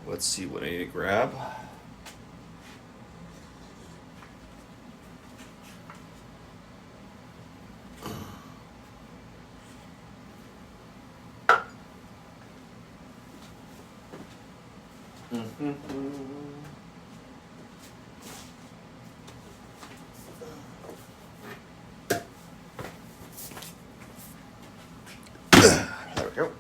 Let's see what I need to grab. There we go.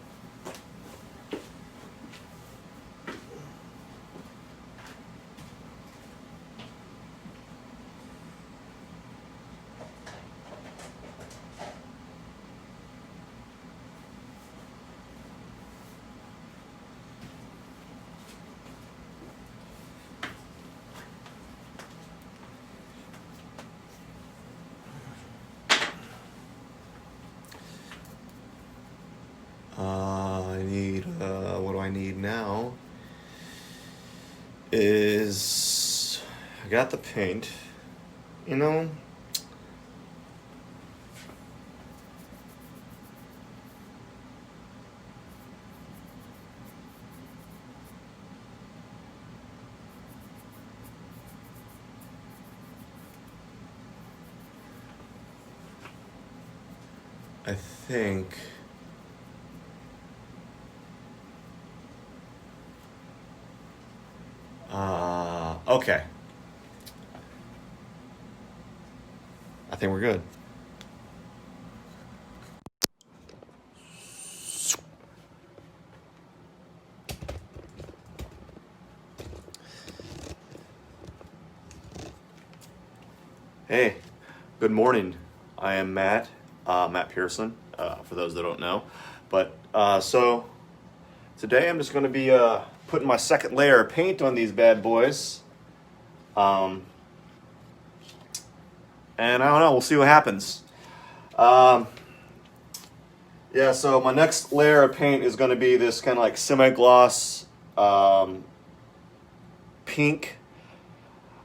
I need, what do I need now? I got the paint, you know? I think. Okay. I think we're good. Hey, good morning. I am Matt, Matt Pearson, for those that don't know. But so today I'm just going to be putting my second layer of paint on these bad boys. And I don't know, we'll see what happens. Yeah, so my next layer of paint is going to be this kind of like semi-gloss pink.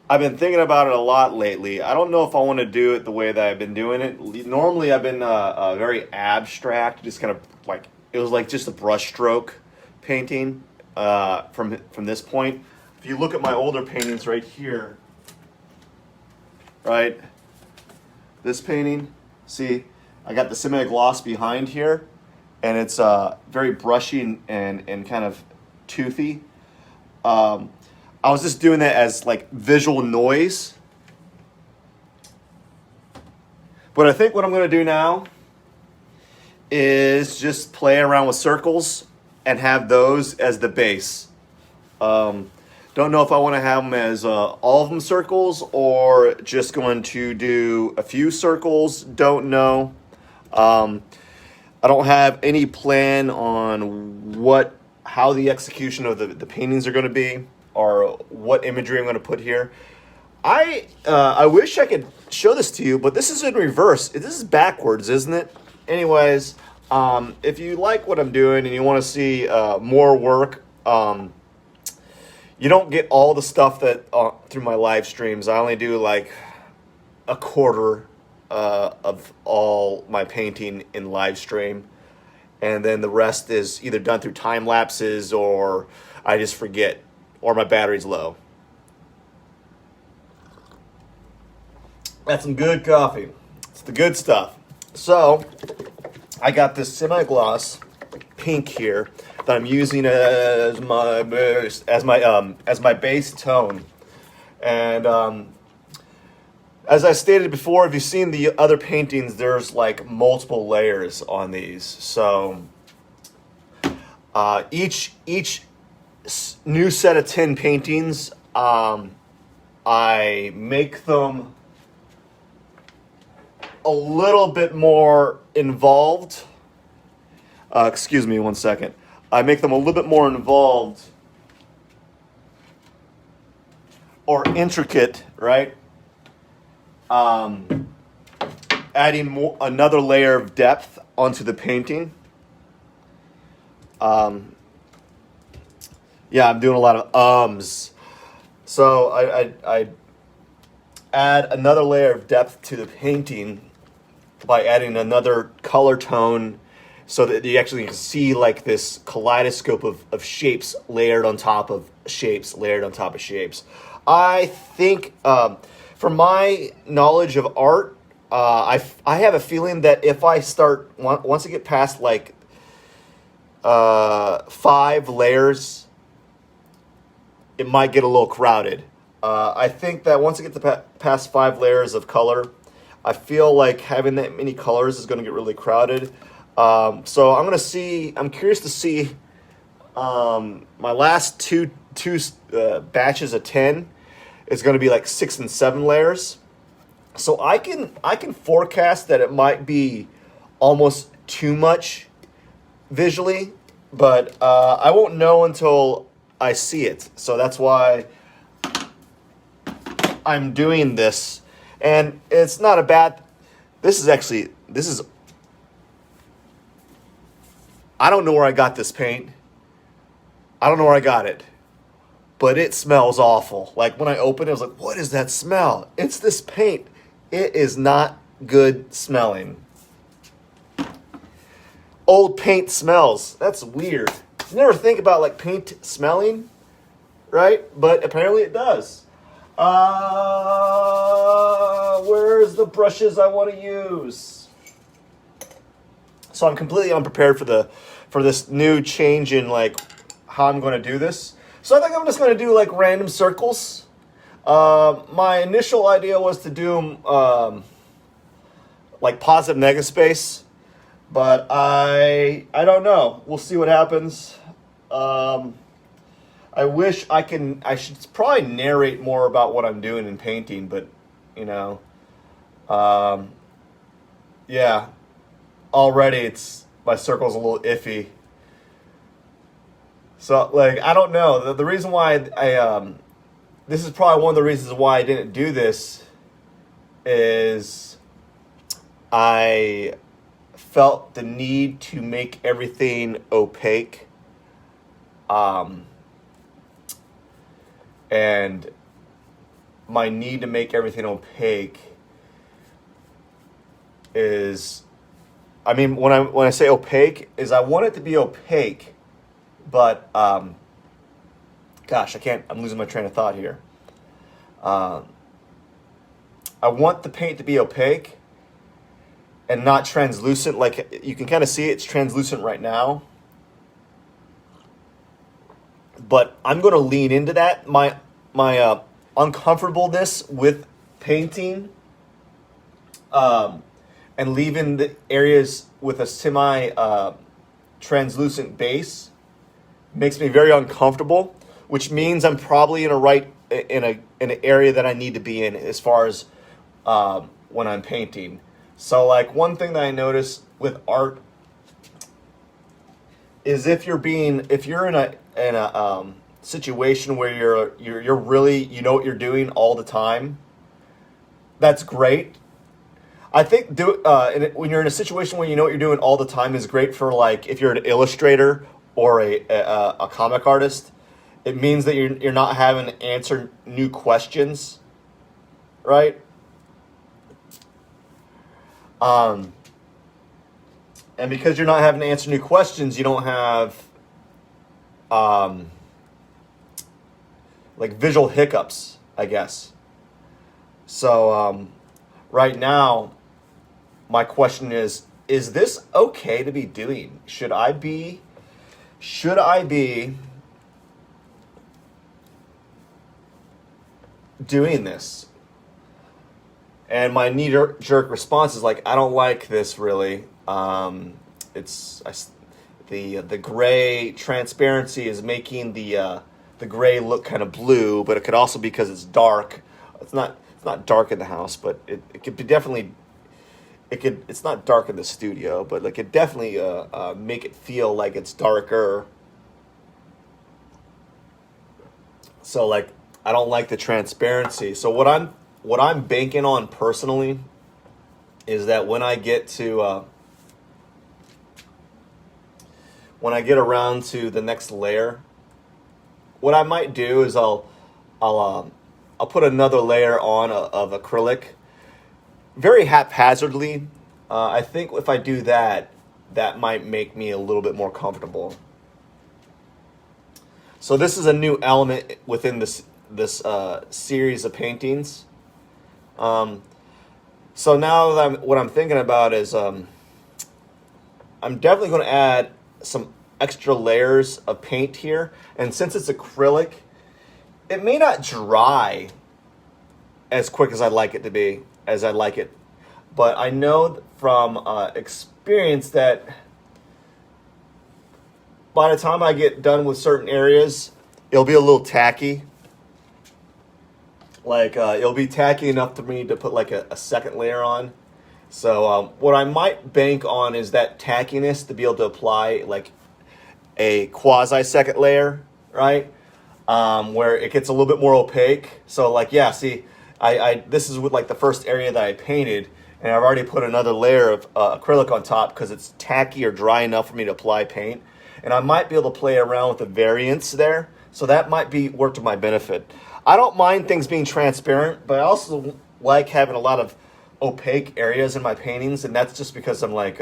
I've been thinking about it a lot lately. I don't know if I want to do it the way that I've been doing it. Normally I've been very abstract, just kind of like, it was like just a brush stroke painting from this point. If you look at my older paintings right here, right? This painting, see, I got the semi-gloss behind here, and it's very brushy and kind of toothy. I was just doing that as like visual noise. But I think what I'm going to do now is just play around with circles and have those as the base. Don't know if I want to have them as all of them circles or just going to do a few circles. Don't know. I don't have any plan on how the execution of the paintings are going to be or what imagery I'm going to put here. I wish I could show this to you, but this is in reverse. This is backwards, isn't it? Anyways, if you like what I'm doing and you want to see more work, you don't get all the stuff that through my live streams. I only do like a quarter of all my painting in live stream, and then the rest is either done through time lapses or I just forget or my battery's low. That's some good coffee. It's the good stuff. So I got this semi-gloss pink here that I'm using as my base tone. And as I stated before, if you've seen the other paintings, there's like multiple layers on these. So each new set of 10 paintings, I make them a little bit more involved. Excuse me one second. I make them a little bit more involved or intricate, right? Adding another layer of depth onto the painting. Yeah, I'm doing a lot of ums. So I add another layer of depth to the painting by adding another color tone so that you actually can see like this kaleidoscope of shapes layered on top of shapes, layered on top of shapes. I think, from my knowledge of art, I have a feeling that if I start, once I get past like 5 layers, it might get a little crowded. I think that once I get to past 5 layers of color, I feel like having that many colors is going to get really crowded. So I'm curious to see my last two batches of 10 is going to be like 6 and 7 layers. So I can forecast that it might be almost too much visually, but I won't know until I see it. So that's why I'm doing this, and it's not a bad. This is. I don't know where I got this paint. I don't know where I got it, but it smells awful. Like when I opened it, I was like, "What is that smell?" It's this paint. It is not good smelling. Old paint smells. That's weird. You never think about like paint smelling, right? But apparently it does. Where's the brushes I want to use? So I'm completely unprepared for this new change in like how I'm going to do this. So I think I'm just going to do like random circles. My initial idea was to do like positive negative space, but I don't know. We'll see what happens. I wish I should probably narrate more about what I'm doing in painting, but you know, yeah, already my circle's a little iffy. So like, I don't know. The reason why this is probably one of the reasons why I didn't do this is I felt the need to make everything opaque. And my need to make everything opaque is, I mean, when I say opaque, is I want it to be opaque, but gosh, I'm losing my train of thought here. I want the paint to be opaque and not translucent. Like you can kind of see it's translucent right now, but I'm going to lean into that. My uncomfortableness with painting, and leaving the areas with a semi translucent base makes me very uncomfortable, which means I'm probably in an area that I need to be in as far as when I'm painting. So like one thing that I notice with art is if you're in a situation where you're really, you know what you're doing all the time, that's great. I think when you're in a situation where you know what you're doing all the time is great for like if you're an illustrator or a comic artist. It means that you're not having to answer new questions, right? And because you're not having to answer new questions, you don't have like visual hiccups, I guess. So right now, my question is this okay to be doing? Should I be doing this? And my knee-jerk response is like, I don't like this really. The gray transparency is making the gray look kind of blue, but it could also be because it's dark. It's not dark in the house, but it could be definitely. It's not dark in the studio, but like it definitely make it feel like it's darker. So like I don't like the transparency. So what I'm banking on personally is that when I get around to the next layer, what I might do is I'll put another layer on of acrylic, very haphazardly. I think if I do that, that might make me a little bit more comfortable. So this is a new element within this series of paintings. So now that what I'm thinking about is I'm definitely going to add some extra layers of paint here. And since it's acrylic, it may not dry as quick as I'd like it to be, as I'd like it. But I know from experience that by the time I get done with certain areas, it'll be a little tacky. Like, it'll be tacky enough for me to put like a second layer on. So what I might bank on is that tackiness to be able to apply like a quasi second layer, right? Where it gets a little bit more opaque. So like, yeah, see, I this is with like the first area that I painted, and I've already put another layer of acrylic on top because it's tacky or dry enough for me to apply paint. And I might be able to play around with the variance there. So that might be work to my benefit. I don't mind things being transparent, but I also like having a lot of opaque areas in my paintings, and that's just because I'm like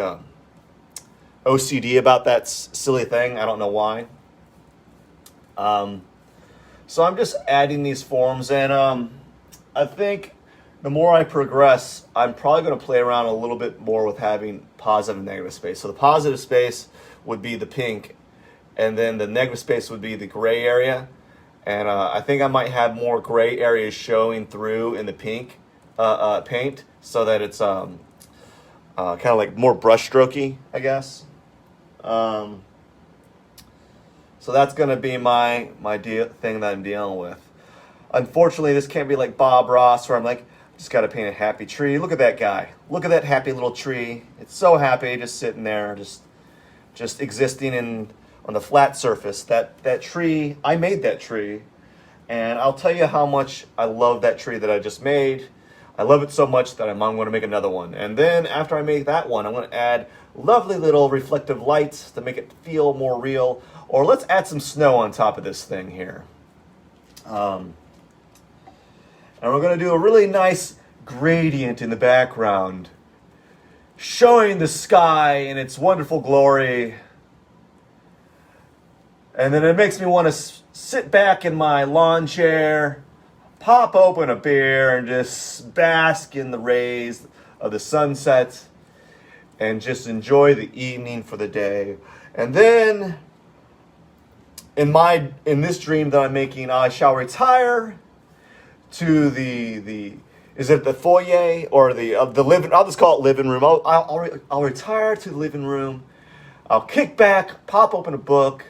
OCD about that silly thing. I don't know why. So I'm just adding these forms, and I think the more I progress, I'm probably going to play around a little bit more with having positive and negative space. So the positive space would be the pink, and then the negative space would be the gray area. And I think I might have more gray areas showing through in the pink paint, so that it's kind of like more brush strokey, I guess. So that's going to be my thing that I'm dealing with. Unfortunately, this can't be like Bob Ross, where I'm like, just got to paint a happy tree. Look at that guy. Look at that happy little tree. It's so happy, just sitting there, just existing on the flat surface. That tree, I made that tree, and I'll tell you how much I love that tree that I just made. I love it so much that I'm going to make another one. And then after I make that one, I'm going to add lovely little reflective lights to make it feel more real. Or let's add some snow on top of this thing here. And we're going to do a really nice gradient in the background, showing the sky in its wonderful glory. And then it makes me want to sit back in my lawn chair, pop open a beer, and just bask in the rays of the sunset and just enjoy the evening for the day. And then in this dream that I'm making, I shall retire to the is it the foyer or the living? I'll just call it living room. I'll retire to the living room. I'll kick back, pop open a book,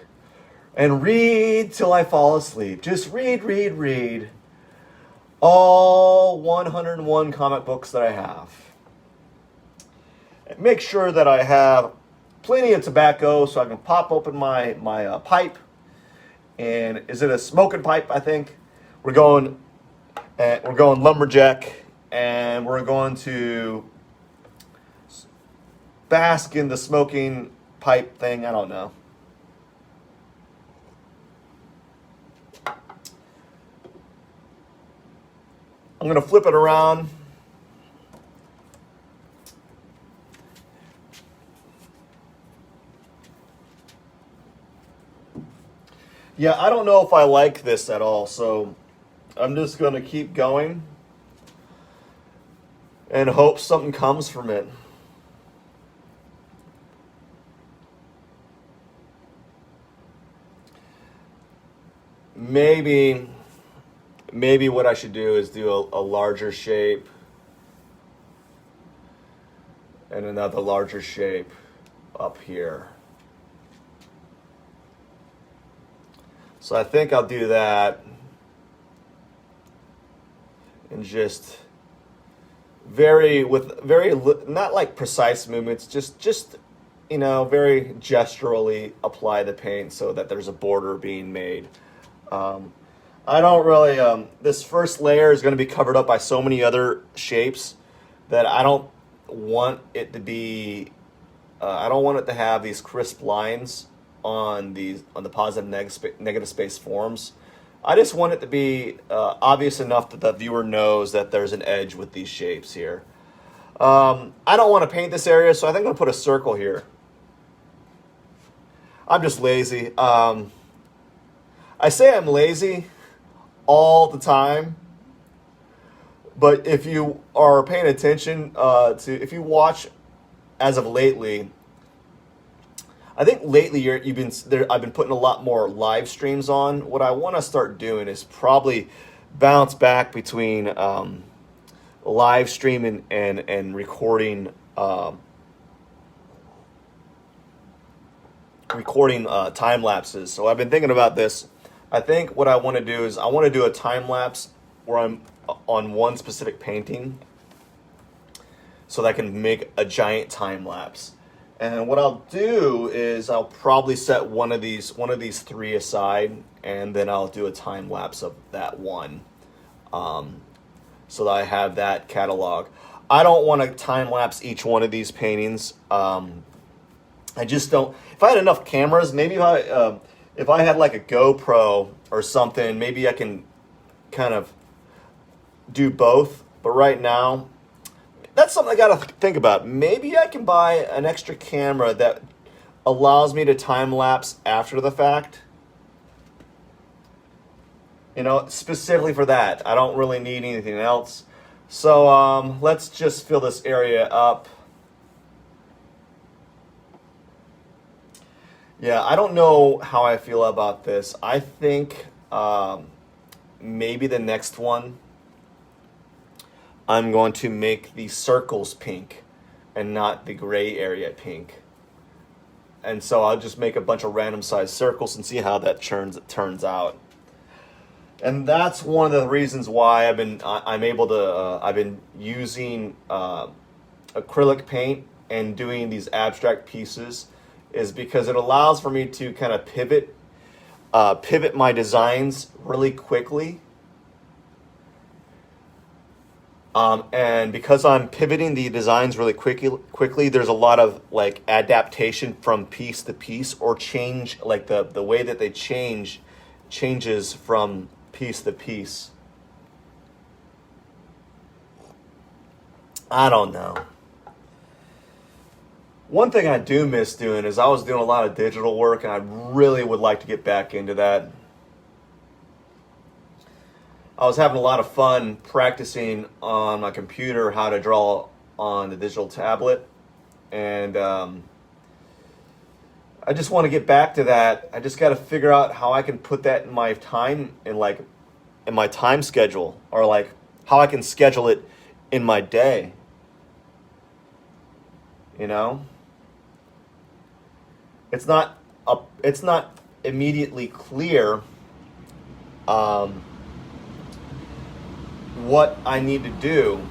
and read till I fall asleep. Just read. All 101 comic books that I have. And make sure that I have plenty of tobacco so I can pop open my pipe. And is it a smoking pipe? I think we're going lumberjack, and we're going to bask in the smoking pipe thing. I don't know. I'm going to flip it around. Yeah, I don't know if I like this at all, so I'm just going to keep going and hope something comes from it. Maybe what I should do is do a larger shape and another larger shape up here. So I think I'll do that, and just not like precise movements, just very gesturally apply the paint so that there's a border being made. I don't really, this first layer is going to be covered up by so many other shapes that I don't want it to be, I don't want it to have these crisp lines on the positive negative space forms. I just want it to be obvious enough that the viewer knows that there's an edge with these shapes here. I don't want to paint this area, so I think I'm going to put a circle here. I'm just lazy. I say I'm lazy all the time, but if you are paying attention if you watch as of lately, I think lately you've been there. I've been putting a lot more live streams on. What I want to start doing is probably bounce back between live streaming and recording time lapses. So I've been thinking about this. I think what I want to do is I want to do a time lapse where I'm on one specific painting, so that I can make a giant time lapse. And what I'll do is I'll probably set one of these three aside, and then I'll do a time lapse of that one, so that I have that catalog. I don't want to time lapse each one of these paintings. I just don't. If I had enough cameras, maybe if I had like a GoPro or something, maybe I can kind of do both. But right now, that's something I got to think about. Maybe I can buy an extra camera that allows me to time lapse after the fact. You know, specifically for that. I don't really need anything else. So let's just fill this area up. Yeah, I don't know how I feel about this. I think maybe the next one, I'm going to make the circles pink and not the gray area pink. And so I'll just make a bunch of random sized circles and see how that turns out. And that's one of the reasons why I've been using acrylic paint and doing these abstract pieces, is because it allows for me to kind of pivot my designs really quickly. And because I'm pivoting the designs really quickly, there's a lot of like adaptation from piece to piece, or change, like the way that they changes from piece to piece. I don't know. One thing I do miss doing is I was doing a lot of digital work, and I really would like to get back into that. I was having a lot of fun practicing on my computer how to draw on the digital tablet, and I just want to get back to that. I just got to figure out how I can put that in my time, in my time schedule, or like how I can schedule it in my day. You know, it's not immediately clear what I need to do,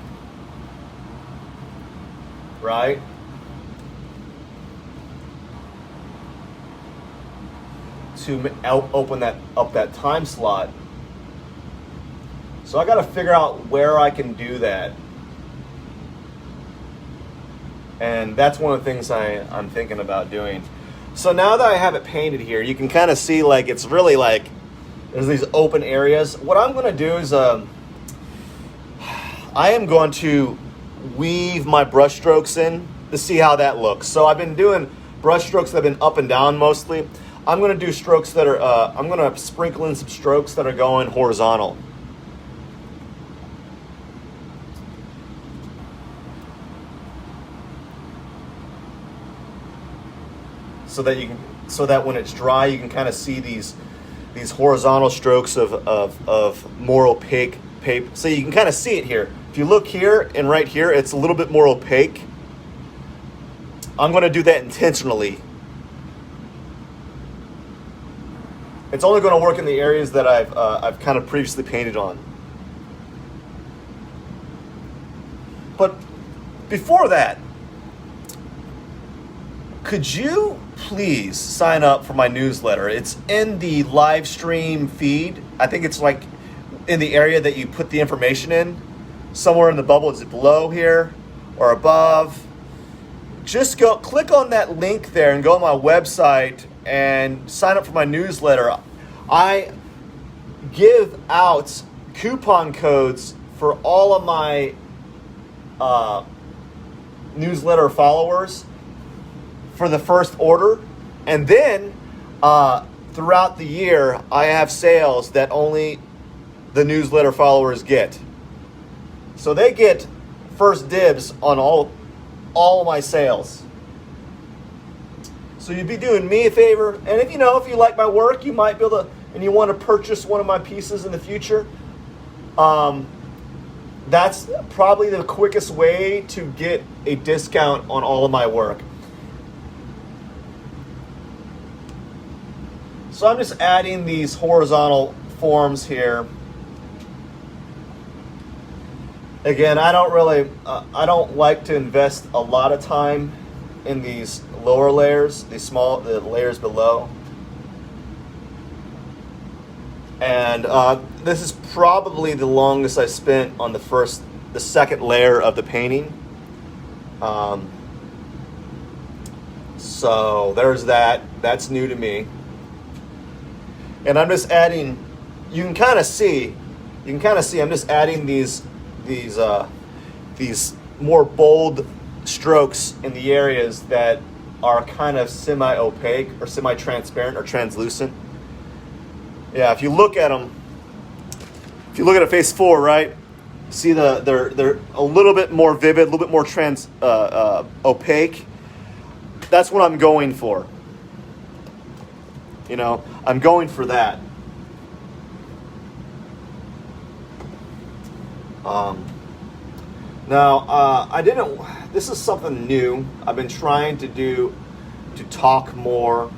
right? To open that time slot. So I got to figure out where I can do that. And that's one of the things I'm thinking about doing. So now that I have it painted here, you can kind of see like it's really like there's these open areas. What I'm going to do is I am going to weave my brush strokes in to see how that looks. So I've been doing brush strokes that have been up and down mostly. I'm going to do strokes that are, I'm going to sprinkle in some strokes that are going horizontal. So that when it's dry, you can kind of see these horizontal strokes of more opaque paper. So you can kind of see it here. If you look here and right here, it's a little bit more opaque. I'm going to do that intentionally. It's only going to work in the areas that I've kind of previously painted on. But before that, could you please sign up for my newsletter? It's in the live stream feed. I think it's like in the area that you put the information in. Somewhere in the bubble. Is it below here or above? Just go click on that link there and go on my website and sign up for my newsletter. I give out coupon codes for all of my newsletter followers for the first order, and then throughout the year, I have sales that only the newsletter followers get. So they get first dibs on all my sales. So you'd be doing me a favor, and if you like my work, you might be able to, and you want to purchase one of my pieces in the future. That's probably the quickest way to get a discount on all of my work. So I'm just adding these horizontal forms here. Again, I don't like to invest a lot of time in these lower layers, the layers below. And this is probably the longest I spent on the second layer of the painting. So there's that. That's new to me. And I'm just adding. You can kind of see. I'm just adding these more bold strokes in the areas that are kind of semi-opaque or semi-transparent or translucent. Yeah, if you look at them, if you look at a phase 4, right? See they're a little bit more vivid, a little bit more opaque. That's what I'm going for. I'm going for that. This is something new. I've been trying to talk more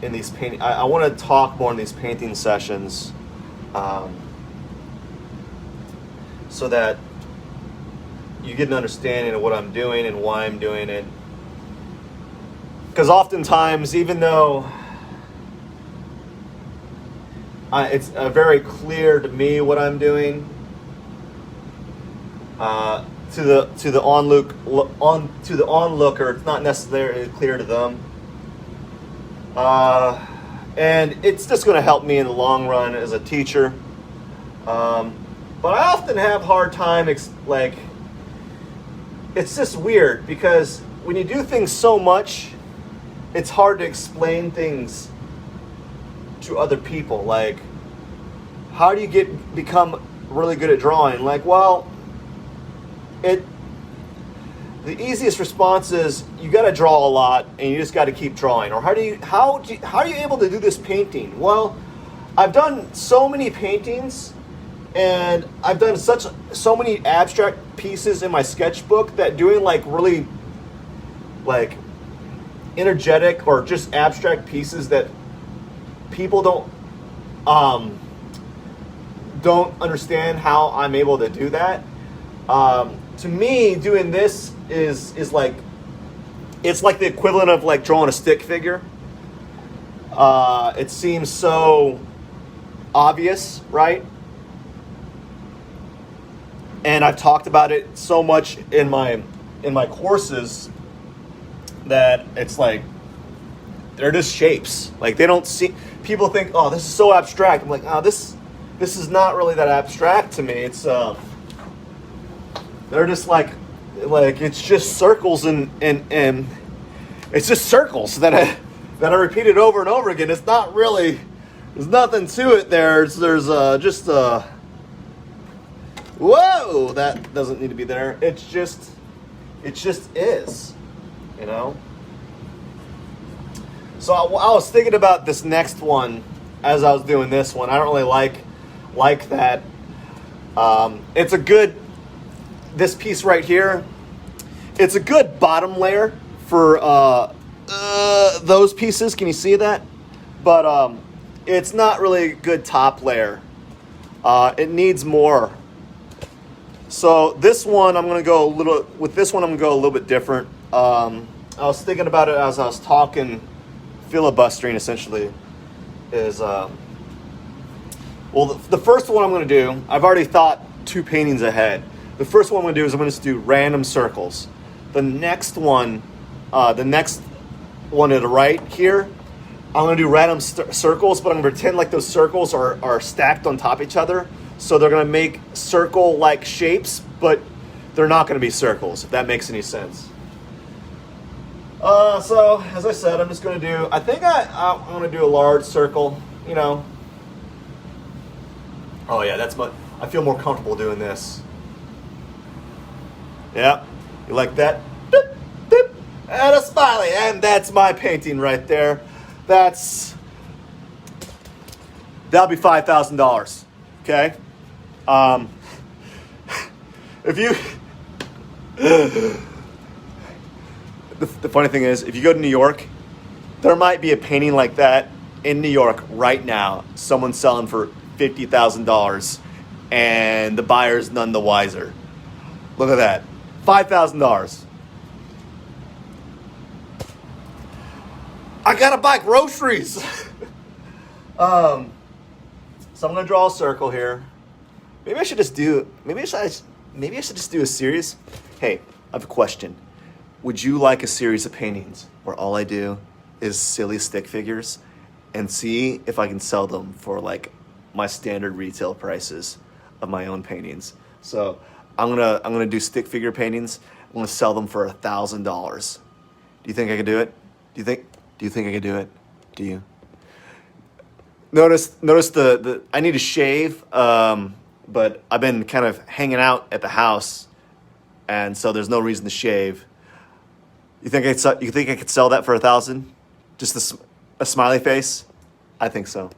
in these painting. I want to talk more in these painting sessions, so that you get an understanding of what I'm doing and why I'm doing it. Because oftentimes, even though it's very clear to me what I'm doing, to the onlooker, it's not necessarily clear to them. And it's just going to help me in the long run as a teacher. But I often have a hard time, it's just weird because when you do things so much, it's hard to explain things to other people. Like, how do you become really good at drawing? The easiest response is you got to draw a lot and you just got to keep drawing. Or how are you able to do this painting? Well, I've done so many paintings and I've done so many abstract pieces in my sketchbook that doing really energetic or just abstract pieces that people don't understand how I'm able to do that. To me, doing this is like, it's like the equivalent of drawing a stick figure. It seems so obvious, right? And I've talked about it so much in my courses that it's they're just shapes. They don't see. People think, oh, this is so abstract. I'm like, oh, this is not really that abstract to me. It's they're just it's just circles and it's just circles that are repeated over and over again. It's not really. There's nothing to it. There's just whoa, that doesn't need to be there. It just is. So I was thinking about this next one as I was doing this one. I don't really like that. It's a good, this piece right here, it's a good bottom layer for those pieces. Can you see that? But it's not really a good top layer. It needs more. So this one, I'm going to go a little bit different. I was thinking about it as I was talking, filibustering essentially, is, the first one I'm going to do, I've already thought 2 paintings ahead. The first one I'm going to do is I'm going to do random circles. The next one to the right here, I'm going to do random circles, but I'm going to pretend like those circles are stacked on top of each other. So they're going to make circle-like shapes, but they're not going to be circles, if that makes any sense. So as I said, I'm just going to do. I think I'm going to do a large circle. You know. Oh yeah, that's much. I feel more comfortable doing this. Yeah, you like that? Doop, doop, and a smiley, and that's my painting right there. That'll be $5,000. Okay. If you. The funny thing is, if you go to New York, there might be a painting like that in New York right now. Someone's selling for $50,000, and the buyer's none the wiser. Look at that, $5,000. I gotta buy groceries. So I'm gonna draw a circle here. Maybe I should just do a series. Hey, I have a question. Would you like a series of paintings where all I do is silly stick figures and see if I can sell them for like my standard retail prices of my own paintings? So I'm gonna do stick figure paintings. I'm gonna sell them for $1,000. Do you think I could do it? Do you think I could do it? Do you? Notice the I need to shave, but I've been kind of hanging out at the house, and so there's no reason to shave. You think I could sell that for $1,000? Just a smiley face? I think so.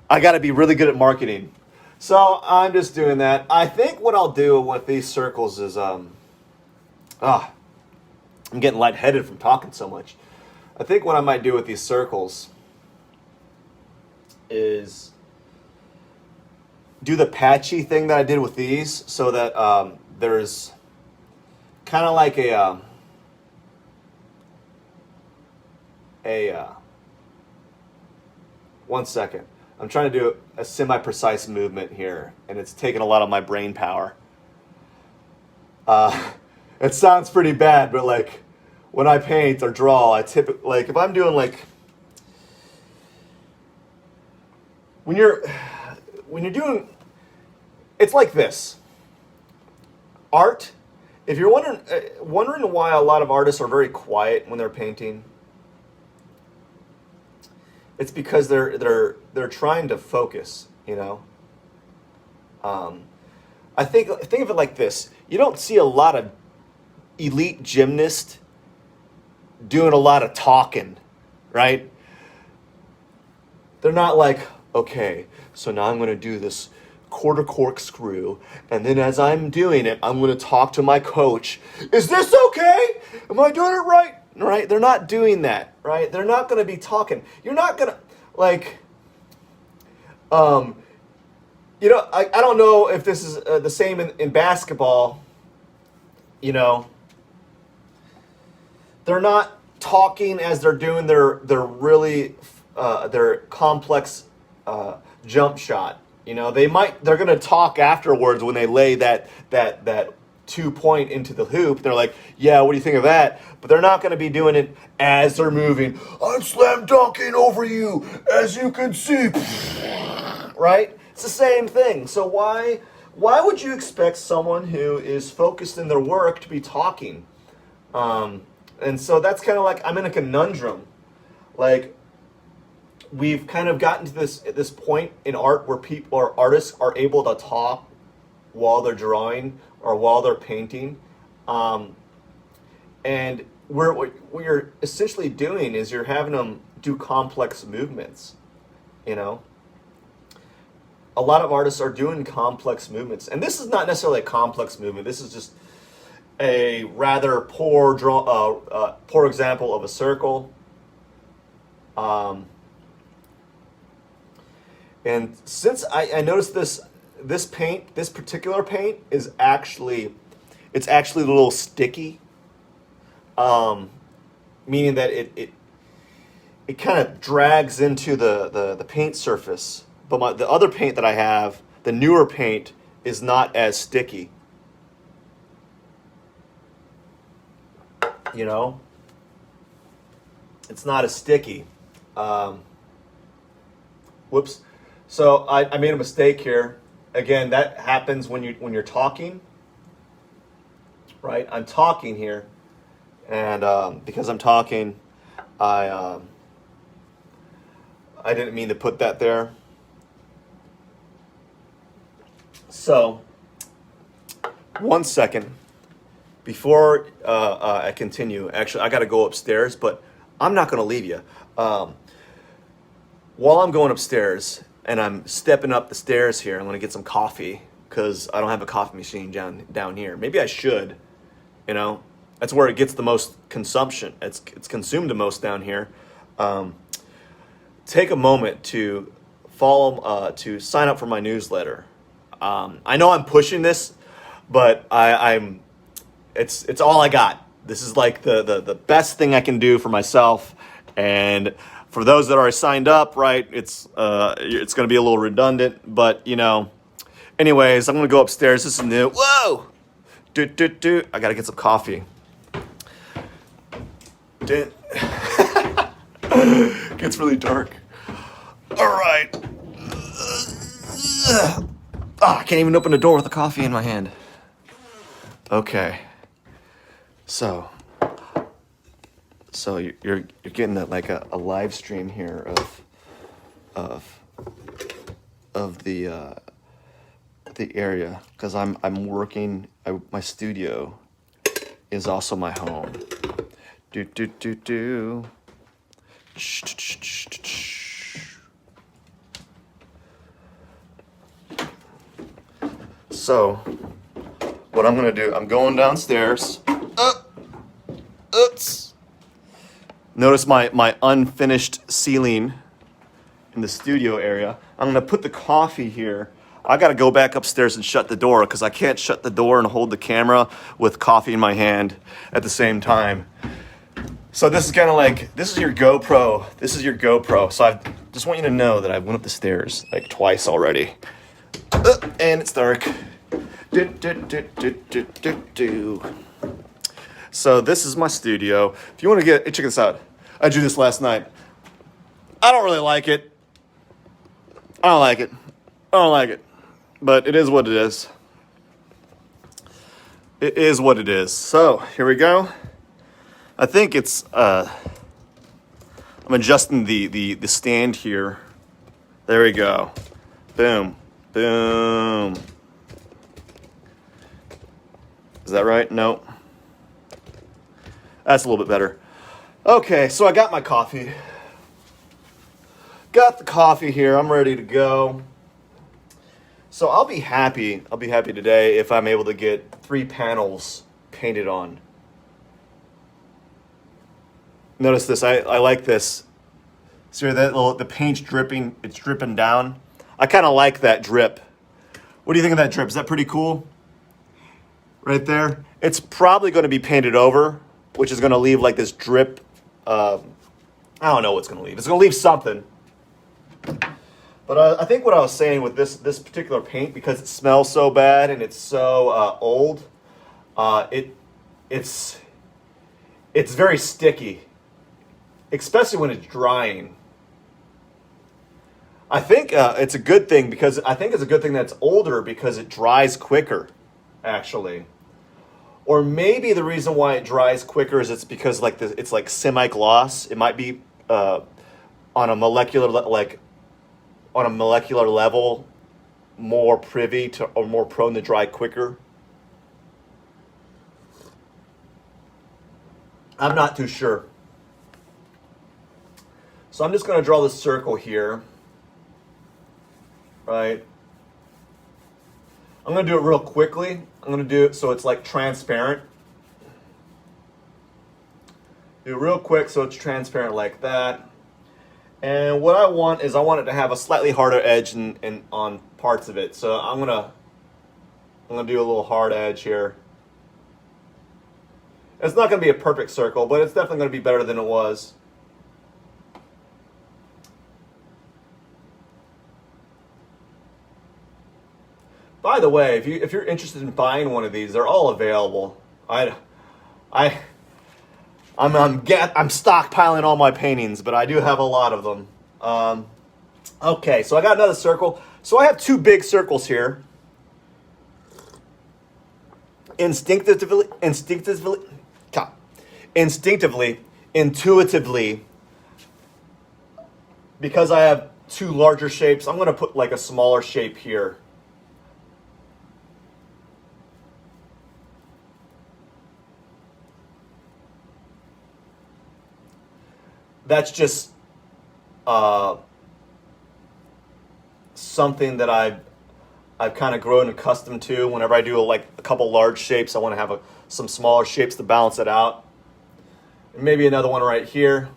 I got to be really good at marketing, so I'm just doing that. I think what I'll do with these circles is I'm getting lightheaded from talking so much. I think what I might do with these circles is do the patchy thing that I did with these, so that there's kind of like a one second. I'm trying to do a semi-precise movement here, and it's taking a lot of my brain power. It sounds pretty bad, but like when I paint or draw, I typically, like if I'm doing like when you're doing, it's like this. Art. If you're wondering why a lot of artists are very quiet when they're painting, it's because they're trying to focus. You know. I think of it like this. You don't see a lot of elite gymnasts doing a lot of talking, right? They're not like, okay, so now I'm going to do this quarter corkscrew, and then as I'm doing it, I'm going to talk to my coach. Is this okay? Am I doing it right? Right? They're not doing that, right? They're not going to be talking. You're not going to, like, you know, I don't know if this is the same in basketball. You know, they're not talking as they're doing their really their complex jump shot. You know, they're going to talk afterwards when they lay that 2-point into the hoop. They're like, yeah, what do you think of that? But they're not going to be doing it as they're moving. I'm slam dunking over you, as you can see. Right? It's the same thing. So why would you expect someone who is focused in their work to be talking? And so that's kind of like, I'm in a conundrum. Like, we've kind of gotten to this point in art where people or artists are able to talk while they're drawing or while they're painting, and what you're essentially doing is you're having them do complex movements. You know, a lot of artists are doing complex movements, and this is not necessarily a complex movement. This is just a rather poor example of a circle. And since I noticed this particular paint is actually a little sticky, meaning that it kind of drags into the paint surface. But the other paint that I have, the newer paint, is not as sticky. You know, it's not as sticky. Whoops. So I made a mistake here. Again, that happens when you're talking, right? I'm talking here, And because I'm talking, I I didn't mean to put that there. So, one second before I continue. Actually, I got to go upstairs, but I'm not going to leave you. While I'm going upstairs and I'm stepping up the stairs here, I'm going to get some coffee because I don't have a coffee machine down here. Maybe I should. You know, that's where it gets the most consumption. It's consumed the most down here. Take a moment to to sign up for my newsletter. I know I'm pushing this, but it's all I got. This is like the best thing I can do for myself, and for those that are signed up, right? It's going to be a little redundant, but you know. Anyways, I'm going to go upstairs. This is new. Whoa! I got to get some coffee. Gets really dark. All right. I can't even open the door with the coffee in my hand. Okay. So you're getting like a live stream here of the area because I'm working. My studio is also my home. So, what I'm gonna do? I'm going downstairs. Oops. Notice my unfinished ceiling in the studio area. I'm gonna put the coffee here. I gotta go back upstairs and shut the door because I can't shut the door and hold the camera with coffee in my hand at the same time. So this is kind of like, this is your GoPro. This is your GoPro. So I just want you to know that I went up the stairs like twice already. And it's dark. So this is my studio. If you want to check this out. I drew this last night. I don't really like it. I don't like it. But it is what it is. It is what it is. So here we go. I think it's I'm adjusting the stand here. There we go. Boom. Boom. Is that right? No. That's a little bit better. Okay, so I got my coffee. Got the coffee here. I'm ready to go. So I'll be happy today if I'm able to get 3 panels painted on. Notice this. I like this. See that the paint's dripping? It's dripping down. I kind of like that drip. What do you think of that drip? Is that pretty cool? Right there. It's probably going to be painted over, which is going to leave like this drip. I don't know what's going to leave. It's going to leave something. But I think what I was saying with this particular paint, because it smells so bad and it's so old, it's very sticky, especially when it's drying. I think it's a good thing because I think it's a good thing that's older because it dries quicker, actually. Or maybe the reason why it dries quicker is it's because it's like semi-gloss. It might be on a molecular level more privy to or more prone to dry quicker. I'm not too sure. So I'm just going to draw this circle here. Right? I'm going to do it real quickly. I'm going to do it so it's like transparent. Do it real quick so it's transparent like that. And what I want is I want it to have a slightly harder edge on parts of it. So I'm gonna do a little hard edge here. It's not gonna be a perfect circle, but it's definitely gonna be better than it was. By the way, if you're interested in buying one of these, they're all available. I'm stockpiling all my paintings, but I do have a lot of them. Okay, so I got another circle. So I have 2 big circles here. Instinctively, instinctively, intuitively, because I have two larger shapes, I'm going to put like a smaller shape here. That's just something that I've kind of grown accustomed to. Whenever I do like a couple large shapes, I want to have some smaller shapes to balance it out. And maybe another one right here.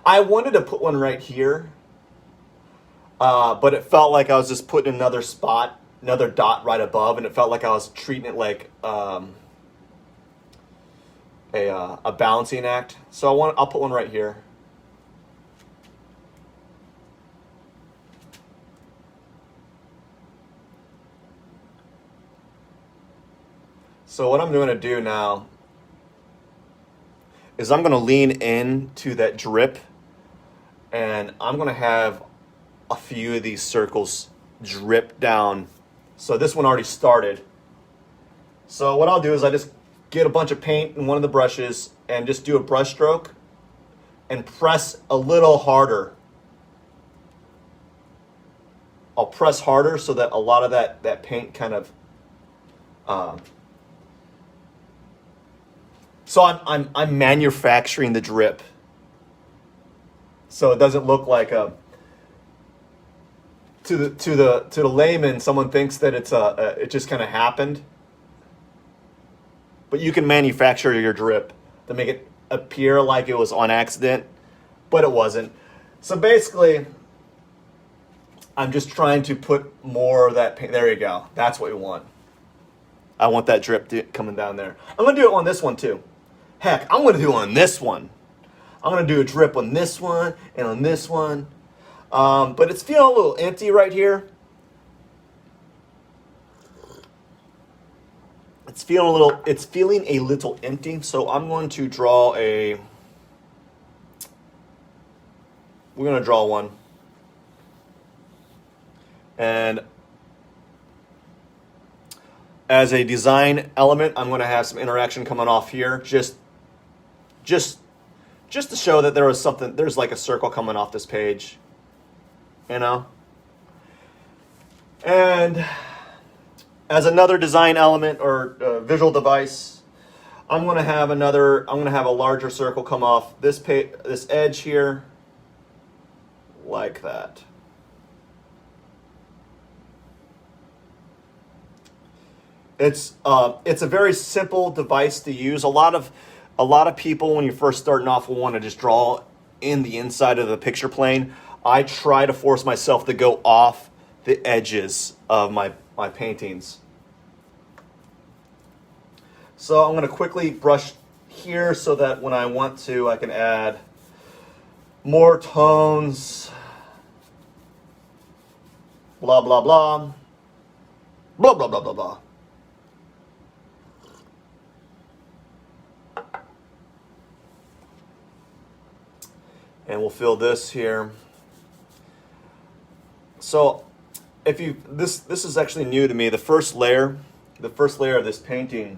I wanted to put one right here, but it felt like I was just putting another spot, another dot right above, and it felt like I was treating it like a balancing act. So I'll put one right here. So what I'm going to do now is I'm going to lean into that drip, and I'm going to have a few of these circles drip down. So this one already started. So what I'll do is I just get a bunch of paint in one of the brushes and just do a brush stroke and press a little harder. I'll press harder so that a lot of that paint kind of so I'm manufacturing the drip, so it doesn't look like to the layman. Someone thinks that it just kind of happened, but you can manufacture your drip to make it appear like it was on accident, but it wasn't. So basically, I'm just trying to put more of that paint. There you go. That's what we want. I want that drip coming down there. I'm going to do it on this one too. Heck, I'm going to do it on this one. I'm going to do a drip on this one and on this one. But it's feeling a little empty right here. It's feeling a little empty. So I'm going to draw we're going to draw one. And as a design element, I'm going to have some interaction coming off here, just to show that there's like a circle coming off this page, you know. And as another design element or visual device, I'm going to have a larger circle come off this edge here, like that. It's a very simple device to use. A lot of people, when you're first starting off, will want to just draw in the inside of the picture plane. I try to force myself to go off the edges of my paintings. So I'm going to quickly brush here so that when I want to, I can add more tones. Blah, blah, blah. Blah, blah, blah, blah, blah. And we'll fill this here. So this is actually new to me. The first layer of this painting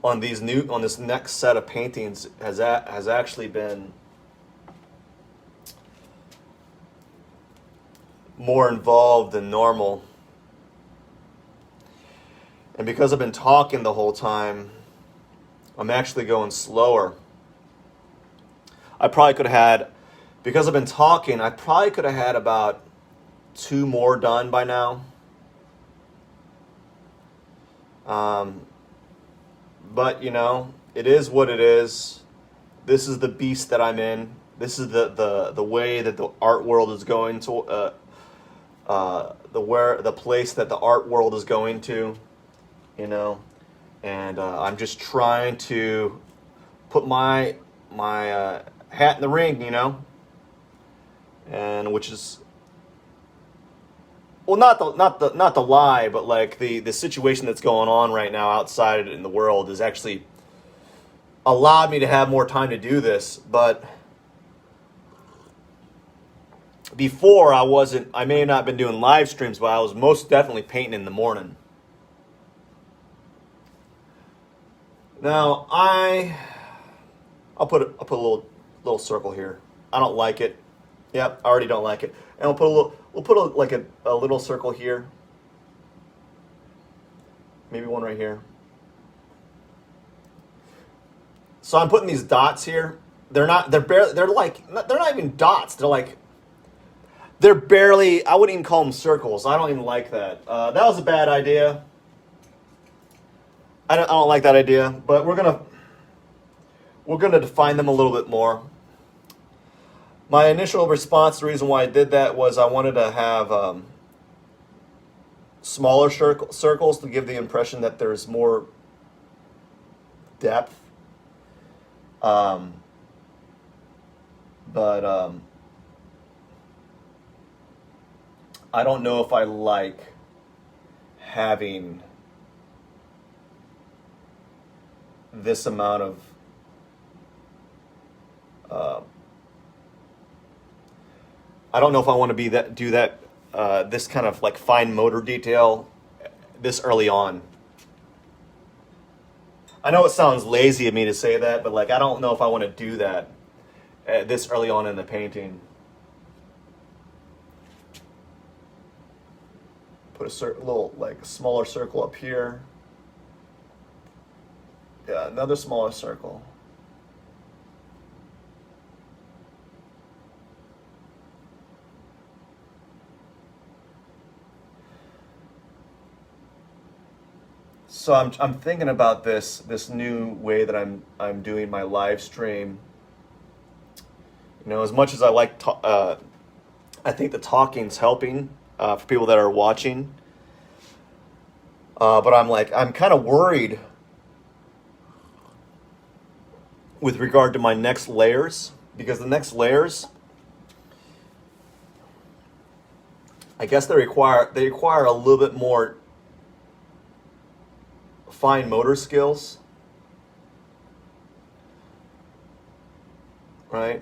on this next set of paintings has actually been more involved than normal. And because I've been talking the whole time, I'm actually going slower. I probably could have had, because I've been talking, I probably could have had about 2 more done by now. But you know, it is what it is. This is the beast that I'm in. This is the way that the art world is going to, the place that the art world is going to, you know. And I'm just trying to put my hat in the ring, you know, and which is, well, not the lie, but like the situation that's going on right now outside in the world has actually allowed me to have more time to do this. But before, I may have not been doing live streams, but I was most definitely painting in the morning. Now I'll put a little circle here. I don't like it. Yep, I already don't like it. And we'll put a little circle here. Maybe one right here. So I'm putting these dots here. They're not even dots. They're barely, I wouldn't even call them circles. I don't even like that. That was a bad idea. I don't like that idea, but we're gonna define them a little bit more. My initial response, the reason why I did that was I wanted to have smaller circles to give the impression that there's more depth. But I don't know if I like having this amount of I don't know if I want to do that this kind of like fine motor detail this early on. I know it sounds lazy of me to say that, but like I don't know if I want to do that this early on in the painting. Put a little like smaller circle up here. Yeah, another smaller circle. So I'm thinking about this new way that I'm doing my live stream. You know, as much as I like I think the talking's helping for people that are watching. But I'm kind of worried with regard to my next layers, because the next layers, I guess they require a little bit more fine motor skills, right?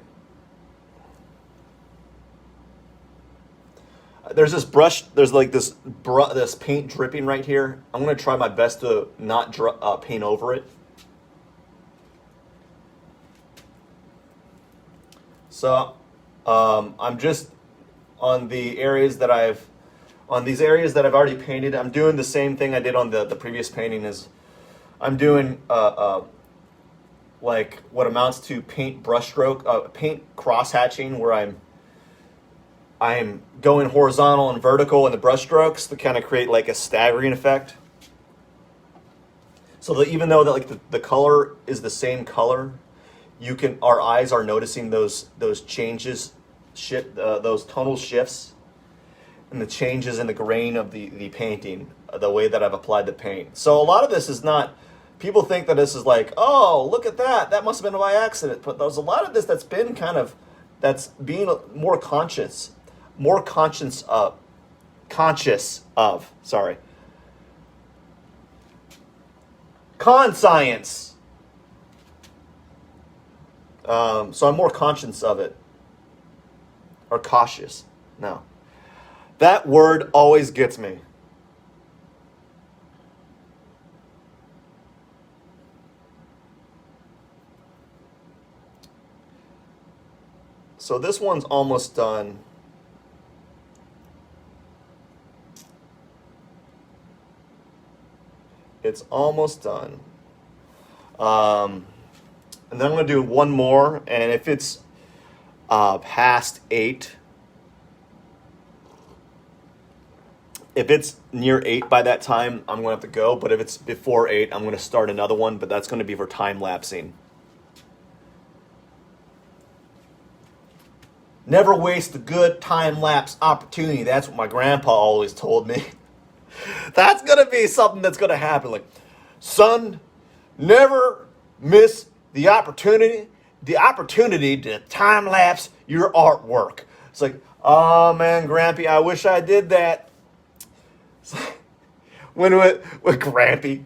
There's this brush. There's like this paint dripping right here. I'm gonna try my best to not paint over it. So I'm just on these areas that I've already painted. I'm doing the same thing I did on the previous painting. Is I'm doing like what amounts to paint brushstroke, paint cross hatching, where I'm going horizontal and vertical in the brushstrokes to kind of create like a staggering effect. So that even though that like the color is the same color, our eyes are noticing those changes, those tonal shifts, and the changes in the grain of the painting, the way that I've applied the paint. So a lot of this is not, people think that this is like, oh, look at that must have been by accident. But there's a lot of this that's been that's being more conscious of, sorry. Conscience. So I'm more conscious of it. Or cautious. No. That word always gets me. So this one's almost done. It's almost done. And then I'm going to do one more, and if it's past 8, if it's near 8 by that time, I'm going to have to go. But if it's before 8, I'm going to start another one, but that's going to be for time lapsing. Never waste a good time lapse opportunity. That's what my grandpa always told me. That's going to be something that's going to happen. Like, son, never miss the opportunity to time lapse your artwork. It's like, oh man, Grampy, I wish I did that. When Grampy,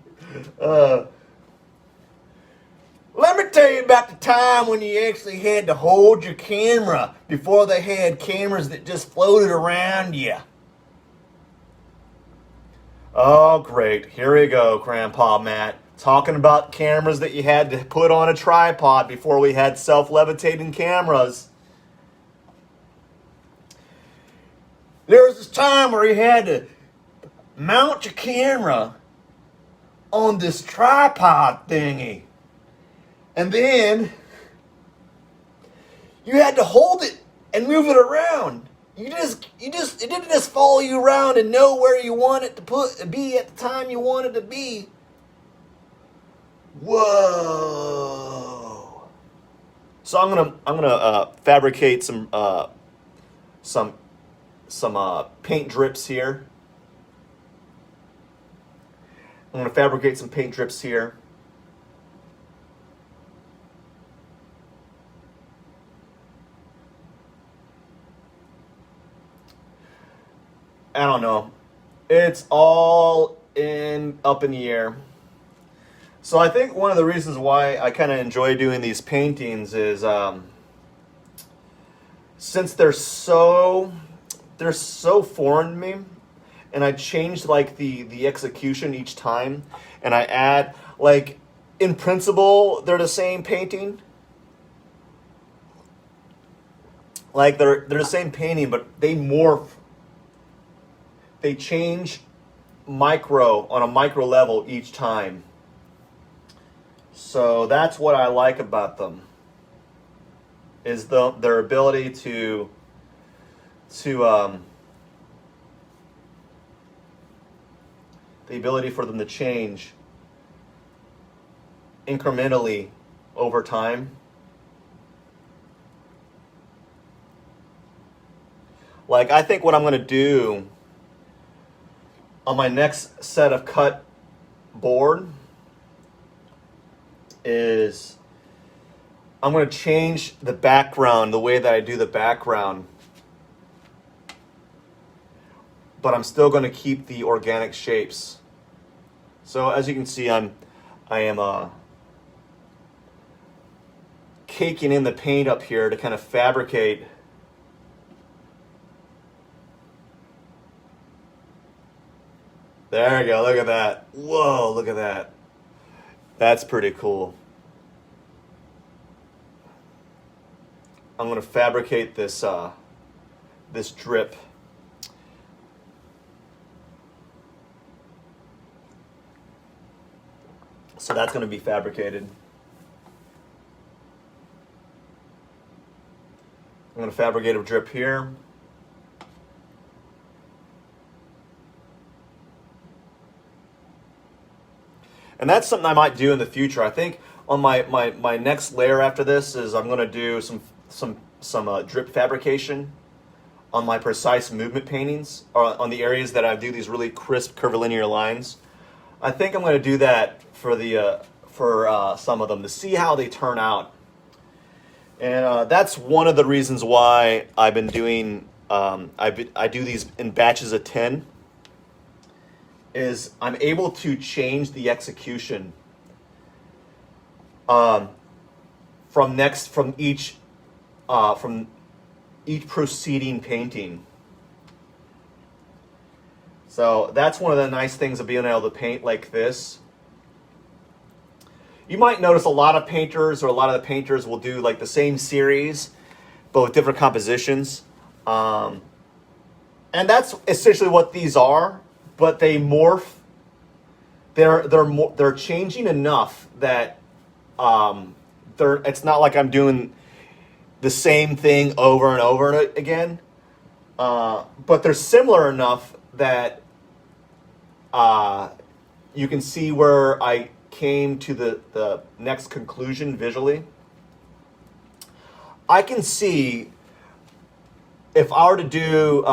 let me tell you about the time when you actually had to hold your camera before they had cameras that just floated around you. Oh, great. Here we go, Grandpa Matt. Talking about cameras that you had to put on a tripod before we had self-levitating cameras. There was this time where you had to mount your camera on this tripod thingy. And then you had to hold it and move it around. It didn't just follow you around and know where you want it to be at the time you want it to be. Whoa! So I'm gonna fabricate some paint drips here. I'm gonna fabricate some paint drips here. I don't know. It's all up in the air. So I think one of the reasons why I kind of enjoy doing these paintings is since they're so foreign to me, and I change like the execution each time, and I add like in principle they're the same painting. Like they're the same painting, but they morph. They change on a micro level each time. So that's what I like about them. Is their ability to the ability for them to change incrementally over time. Like I think what I'm going to do on my next set of cut board is I'm going to change the background, the way that I do the background, but I'm still going to keep the organic shapes. So as you can see, I am caking in the paint up here to kind of fabricate There you go. Look at that. Whoa, look at that. That's pretty cool. I'm going to fabricate this this drip. So that's going to be fabricated. I'm going to fabricate a drip here. And that's something I might do in the future. I think on my next layer after this is I'm going to do some drip fabrication on my precise movement paintings, or on the areas that I do these really crisp curvilinear lines. I think I'm going to do that for some of them to see how they turn out. And that's one of the reasons why I've been doing I do these in batches of 10. Is I'm able to change the execution from each proceeding painting. So that's one of the nice things of being able to paint like this. You might notice a lot of the painters will do like the same series, but with different compositions. And that's essentially what these are. But they morph. They're changing enough that it's not like I'm doing the same thing over and over again. But they're similar enough that you can see where I came to the next conclusion visually. I can see if I were to do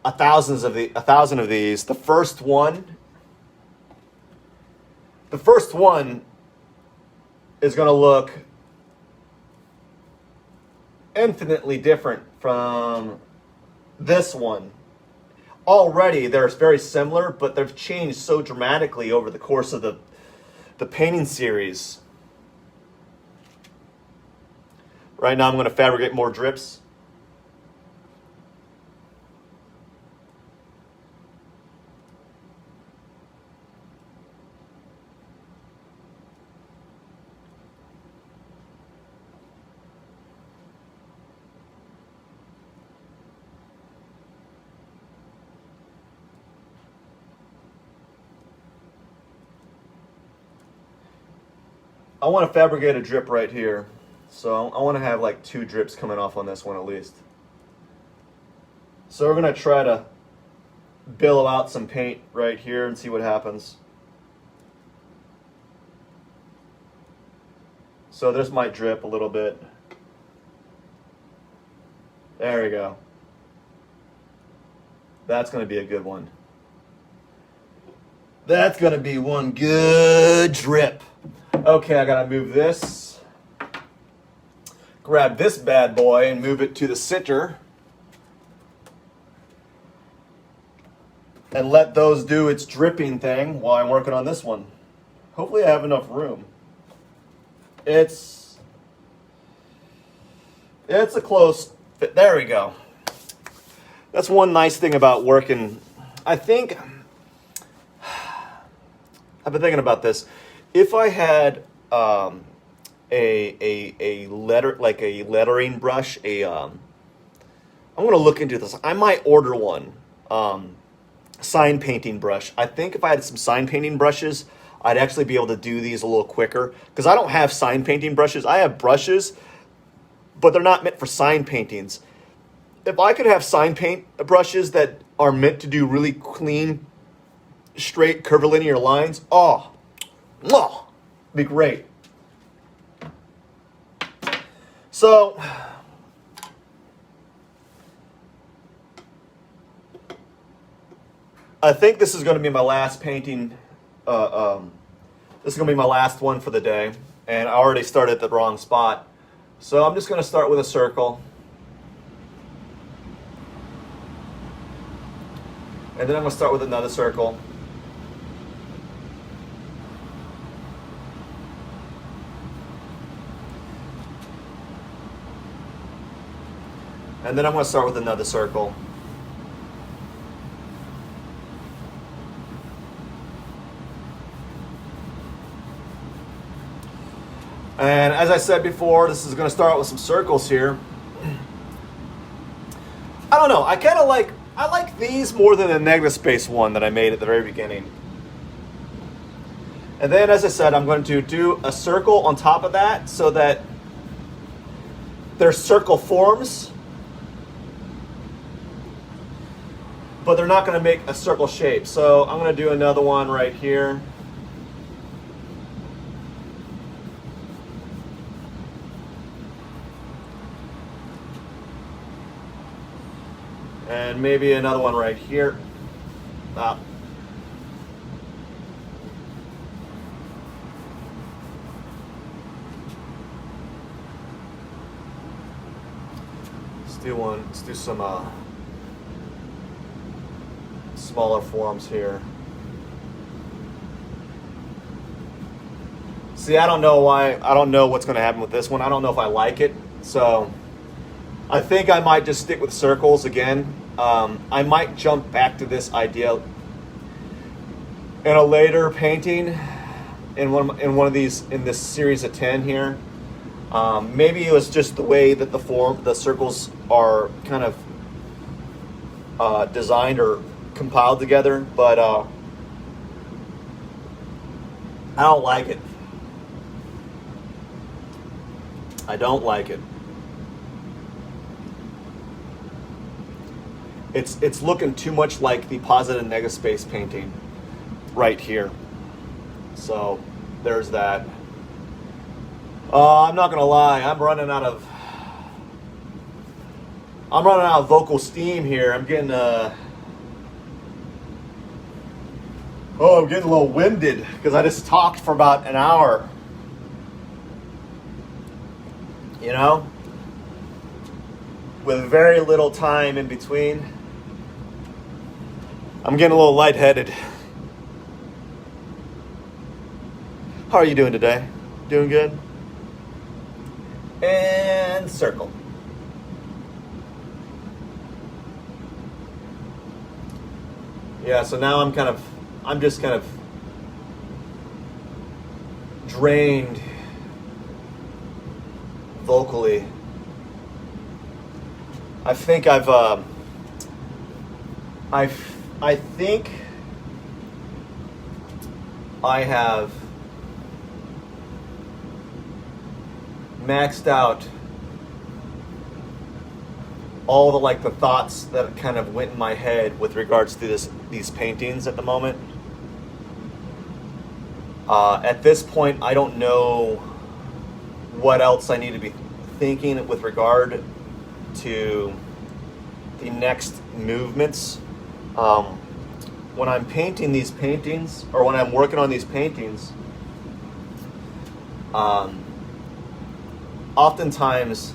1,000 of these. The first one is going to look infinitely different from this one. Already they're very similar, but they've changed so dramatically over the course of the painting series. Right now I'm going to fabricate more drips. I want to fabricate a drip right here. So I want to have like 2 drips coming off on this one at least. So we're going to try to billow out some paint right here and see what happens. So this might drip a little bit. There we go. That's going to be a good one. That's going to be one good drip. Okay, I got to move this. Grab this bad boy and move it to the center. And let those do its dripping thing while I'm working on this one. Hopefully I have enough room. It's a close fit. There we go. That's one nice thing about working. I think I've been thinking about this. If I had a lettering brush, I'm gonna look into this. I might order one. Sign painting brush. I think if I had some sign painting brushes, I'd actually be able to do these a little quicker, because I don't have sign painting brushes. I have brushes, but they're not meant for sign paintings. If I could have sign paint brushes that are meant to do really clean, straight, curvilinear lines, it'd be great. So I think this is going to be my last painting. This is going to be my last one for the day. And I already started at the wrong spot. So I'm just going to start with a circle. And then I'm going to start with another circle. And then I'm going to start with another circle. And as I said before, this is going to start out with some circles here. I don't know. I like these more than the negative space one that I made at the very beginning. And then, as I said, I'm going to do a circle on top of that so that there's circle forms, but they're not going to make a circle shape. So I'm going to do another one right here. And maybe another one right here. Let's do one. Let's do some smaller forms here. See, I don't know what's going to happen with this one. I don't know if I like it. So I think I might just stick with circles again. I might jump back to this idea in a later painting in one of these, in this series of 10 here. Maybe it was just the way that the circles are kind of designed or compiled together, but I don't like it. I don't like it. It's looking too much like the positive and negative space painting right here. So there's that. I'm not gonna lie, I'm running out of vocal steam here. I'm getting I'm getting a little winded because I just talked for about an hour. You know? With very little time in between. I'm getting a little lightheaded. How are you doing today? Doing good? And circle. Yeah, so now I'm just kind of drained vocally. I think I maxed out all the the thoughts that kind of went in my head with regards to these paintings at the moment. At this point, I don't know what else I need to be thinking with regard to the next movements. When I'm painting these paintings, or when I'm working on these paintings, oftentimes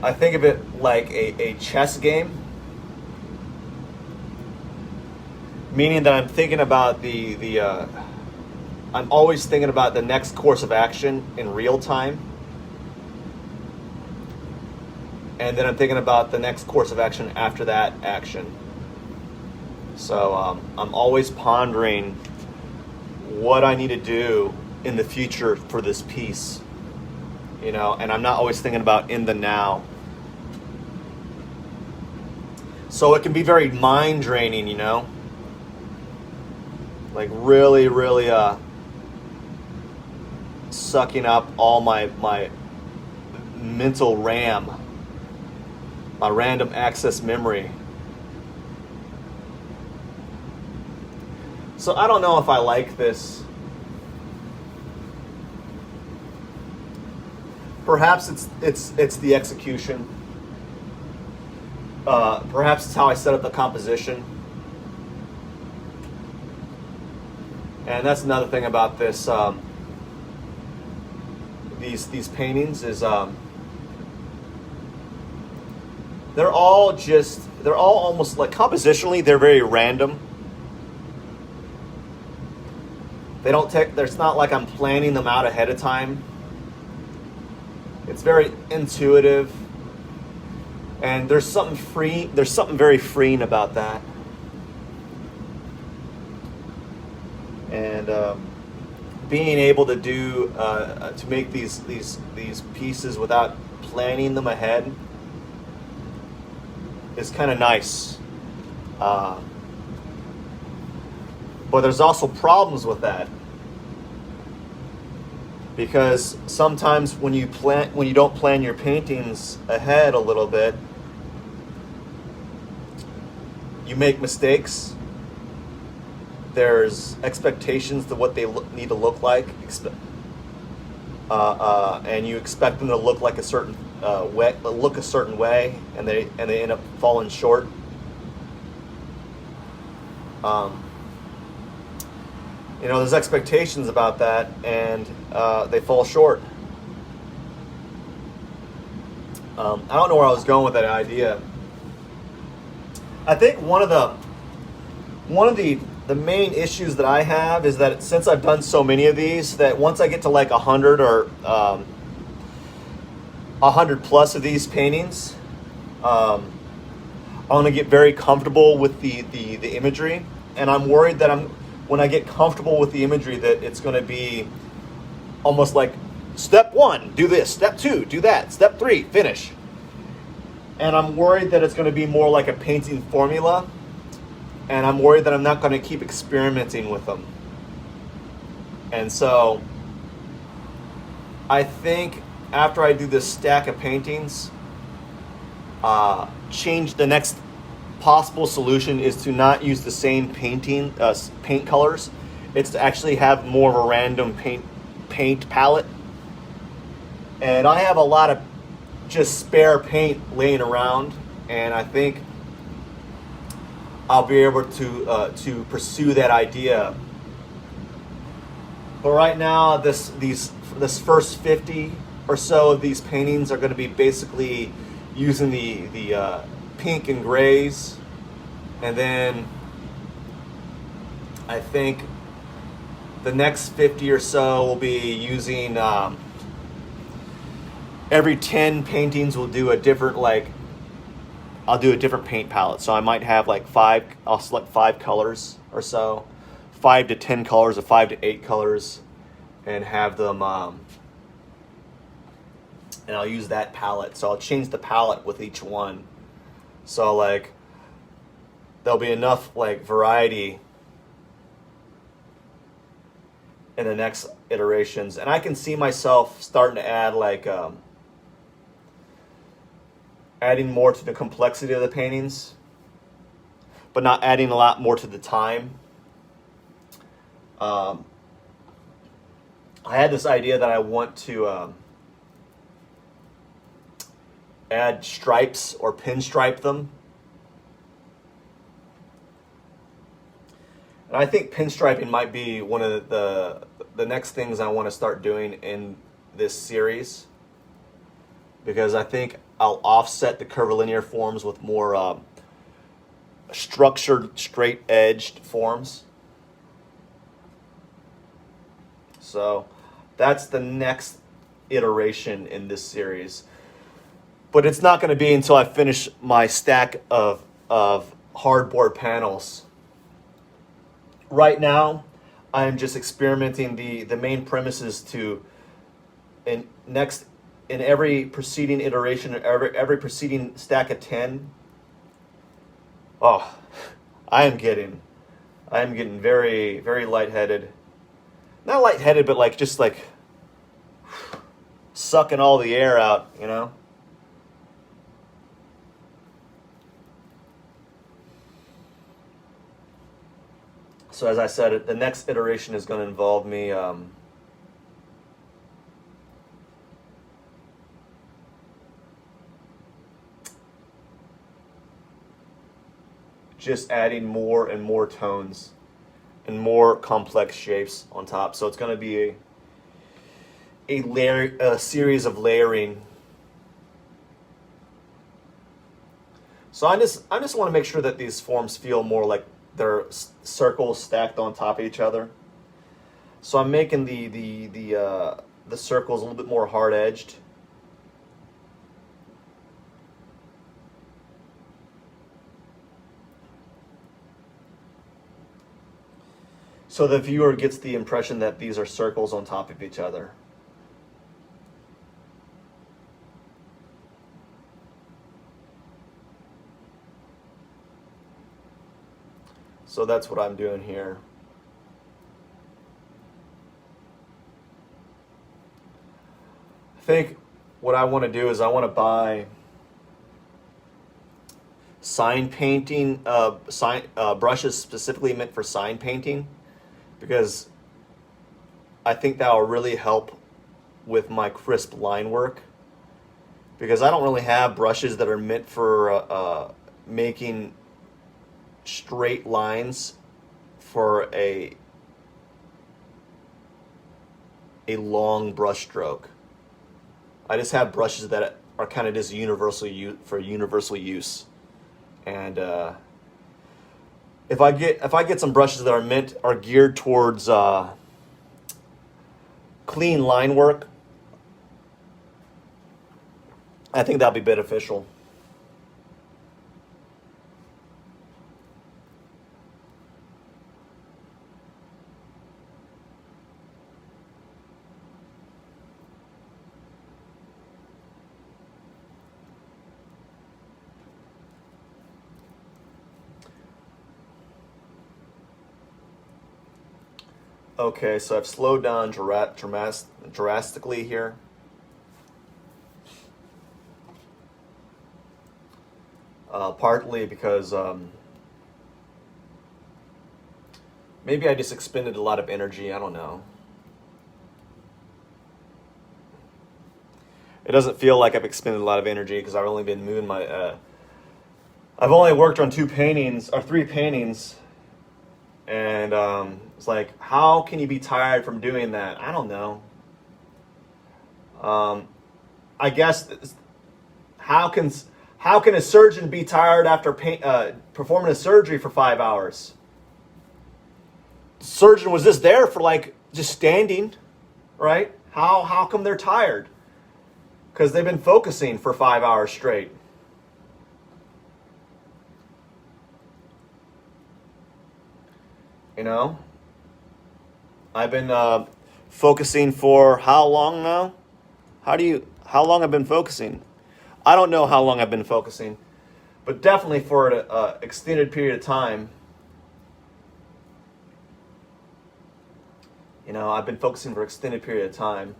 I think of it like a chess game, meaning that I'm thinking about I'm always thinking about the next course of action in real time, and then I'm thinking about the next course of action after that action. So I'm always pondering what I need to do in the future for this piece, and I'm not always thinking about in the now. So it can be very mind draining, like really, really sucking up all my mental RAM, my random access memory. So I don't know if I like this. Perhaps it's the execution. Perhaps it's how I set up the composition. And that's another thing about this. These paintings is they're all almost like compositionally they're very random. They don't take. It's not like I'm planning them out ahead of time. It's very intuitive, and there's something free. There's something very freeing about that, and being able to do to make these pieces without planning them ahead is kind of nice. But there's also problems with that, because sometimes when you don't plan your paintings ahead a little bit, you make mistakes. There's expectations to what they need to look like, and you expect them to look like a certain way, and they end up falling short. There's expectations about that, and they fall short. I don't know where I was going with that idea. I think one of the main issues that I have is that since I've done so many of these, that once I get to like 100 or 100 plus of these paintings, I'm going to get very comfortable with the imagery, and I'm worried that when I get comfortable with the imagery, that it's going to be almost like step 1, do this, step 2, do that, step 3, finish. And I'm worried that it's going to be more like a painting formula, and I'm worried that I'm not going to keep experimenting with them. And so I think after I do this stack of paintings, change the next possible solution is to not use the same paint colors. It's to actually have more of a random paint palette. And I have a lot of just spare paint laying around, and I think I'll be able to pursue that idea. But right now, this first 50 or so of these paintings are going to be basically using the pink and grays, and then I think the next 50 or so will be using every 10 paintings will do a different, I'll do a different paint palette. So I might have I'll select 5 colors or so, 5 to 10 colors or 5 to 8 colors, and have them and I'll use that palette. So I'll change the palette with each one. So there'll be enough variety in the next iterations, and I can see myself starting to add like adding more to the complexity of the paintings, but not adding a lot more to the time. I had this idea that I want to add stripes or pinstripe them. And I think pinstriping might be one of the next things I want to start doing in this series, because I think I'll offset the curvilinear forms with more structured, straight-edged forms. So that's the next iteration in this series. But it's not going to be until I finish my stack of hardboard panels. Right now, I'm just experimenting. The main premise is to, in every preceding iteration, every preceding stack of 10, I am getting very, very lightheaded. Not lightheaded, but like just like sucking all the air out, you know? So as I said, the next iteration is going to involve me just adding more and more tones and more complex shapes on top. So it's going to be a series of layering. So I just want to make sure that these forms feel more like they're circles stacked on top of each other. So I'm making the circles a little bit more hard edged. So the viewer gets the impression that these are circles on top of each other. So that's what I'm doing here. I think what I want to do is I want to buy sign painting, brushes specifically meant for sign painting, because I think that will really help with my crisp line work, because I don't really have brushes that are meant for making straight lines for a long brush stroke. I just have brushes that are kind of just universal use. And if I get some brushes that are geared towards clean line work, I think that'll be beneficial. Okay, so I've slowed down drastically here. Partly because maybe I just expended a lot of energy. I don't know. It doesn't feel like I've expended a lot of energy because I've only been moving my. I've only worked on 3 paintings, and it's like, how can you be tired from doing that? I don't know. I guess how can a surgeon be tired after performing a surgery for 5 hours? The surgeon was just there for just standing, right? How come they're tired? Because they've been focusing for 5 hours straight. You know, I've been focusing for how long now? How long I've been focusing? I don't know how long I've been focusing, but definitely for an extended period of time. You know, I've been focusing for an extended period of time,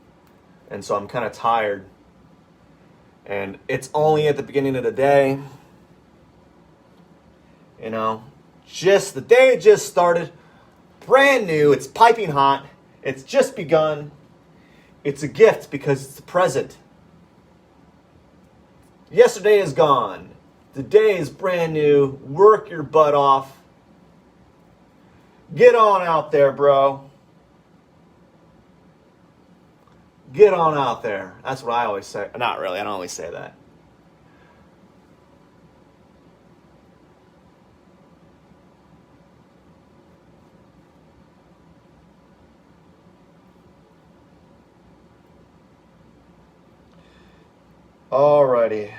and so I'm kind of tired. And it's only at the beginning of the day. You know, just the day just started, brand new, it's piping hot, it's just begun. It's a gift because it's the present. Yesterday is gone. The day is brand new. Work your butt off. Get on out there, bro. Get on out there. That's what I always say. Not really, I don't always say that. Alrighty.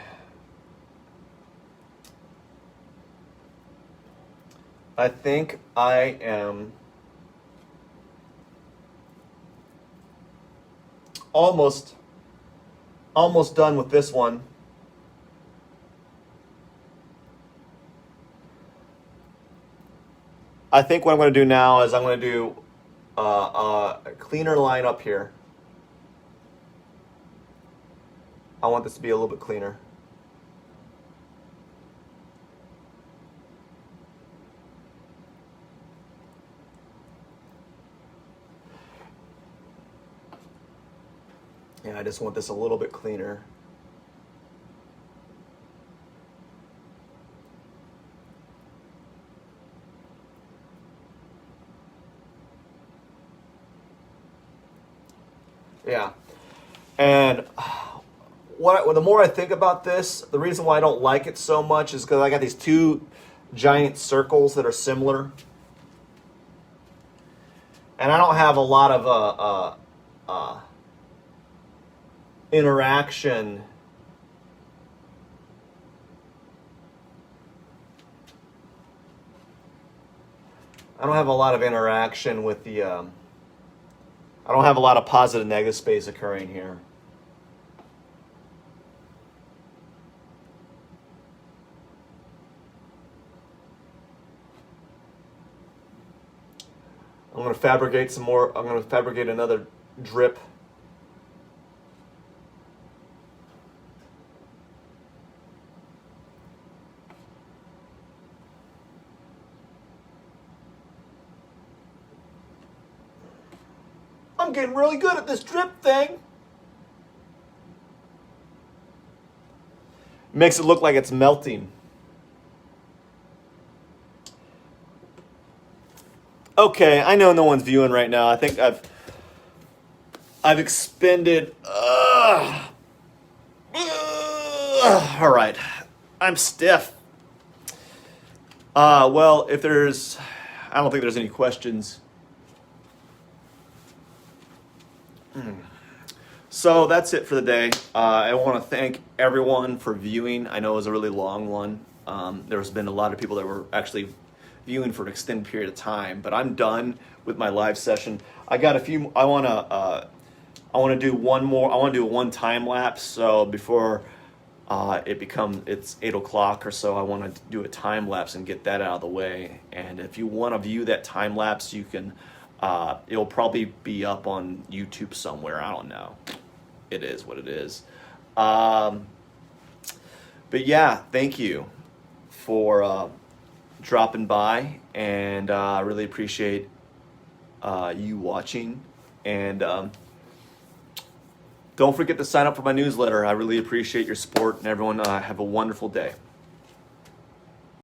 I think I am almost done with this one. I think what I'm going to do now is I'm going to do a cleaner line up here. I want this to be a little bit cleaner. Yeah, I just want this a little bit cleaner. Yeah. And the more I think about this, the reason why I don't like it so much is because I got these two giant circles that are similar. And I don't have a lot of interaction with the I don't have a lot of positive negative space occurring here. I'm going to fabricate some more. I'm going to fabricate another drip. I'm getting really good at this drip thing. Makes it look like it's melting. Okay, I know no one's viewing right now. I think I've expended. All right, I'm stiff. Well, I don't think there's any questions. So that's it for the day. I want to thank everyone for viewing. I know it was a really long one. There's been a lot of people that were actually viewing for an extended period of time, but I'm done with my live session. I got a few. I want to do one more. I want to do one time lapse. So before it's 8 o'clock or so, I want to do a time lapse and get that out of the way. And if you want to view that time lapse, you can. It'll probably be up on YouTube somewhere. I don't know. It is what it is. But yeah, thank you for dropping by, and I really appreciate you watching. And don't forget to sign up for my newsletter. I really appreciate your support, and everyone have a wonderful day.